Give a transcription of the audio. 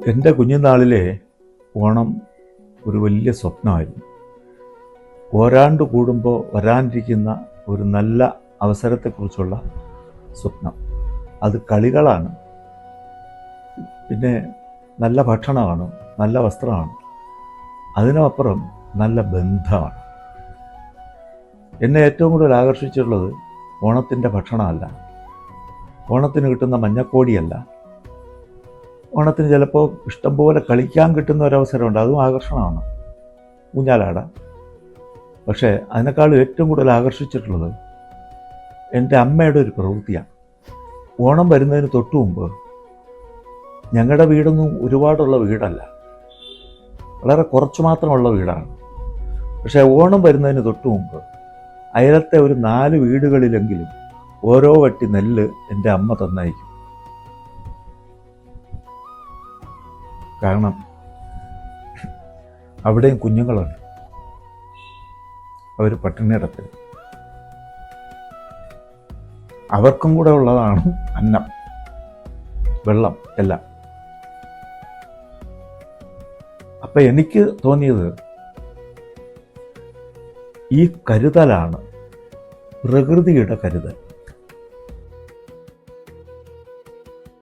എൻ്റെ കുഞ്ഞുനാളിലെ ഓണം ഒരു വലിയ സ്വപ്നമായിരുന്നു. ഓരാണ്ട് കൂടുമ്പോൾ വരാനിരിക്കുന്ന ഒരു നല്ല അവസരത്തെക്കുറിച്ചുള്ള സ്വപ്നം. അത് കളികളാണ്, പിന്നെ നല്ല ഭക്ഷണമാണ്, നല്ല വസ്ത്രമാണ്, അതിനപ്പുറം നല്ല ബന്ധമാണ്. എന്നെ ഏറ്റവും കൂടുതൽ ആകർഷിച്ചിട്ടുള്ളത് ഓണത്തിൻ്റെ ഭക്ഷണമല്ല, ഓണത്തിന് കിട്ടുന്ന മഞ്ഞക്കോടിയല്ല. ഓണത്തിന് ചിലപ്പോൾ ഇഷ്ടംപോലെ കളിക്കാൻ കിട്ടുന്ന ഒരവസരമുണ്ട്, അതും ആകർഷണമാണ്, ഊഞ്ഞാലാട. പക്ഷേ അതിനേക്കാളും ഏറ്റവും കൂടുതൽ ആകർഷിച്ചിട്ടുള്ളത് എൻ്റെ അമ്മയുടെ ഒരു പ്രവൃത്തിയാണ്. ഓണം വരുന്നതിന് തൊട്ടു മുമ്പ് ഞങ്ങളുടെ വീടൊന്നും ഒരുപാടുള്ള വീടല്ല, വളരെ കുറച്ച് മാത്രമുള്ള വീടാണ്. പക്ഷേ ഓണം വരുന്നതിന് തൊട്ടു മുമ്പ് അയലത്തെ ഒരു 4 വീടുകളിലെങ്കിലും ഓരോ വട്ടി നെല്ല് എൻ്റെ അമ്മ തന്നയക്കും. കാരണം അവിടെയും കുഞ്ഞുങ്ങളുണ്ട്, അവർ പട്ടിണി കിടക്കരുത്. അവർക്കും കൂടെ ഉള്ളതാണ് അന്നം, വെള്ളം, എല്ലാം. അപ്പം എനിക്ക് തോന്നിയത് ഈ കരുതലാണ് പ്രകൃതിയുടെ കരുതൽ.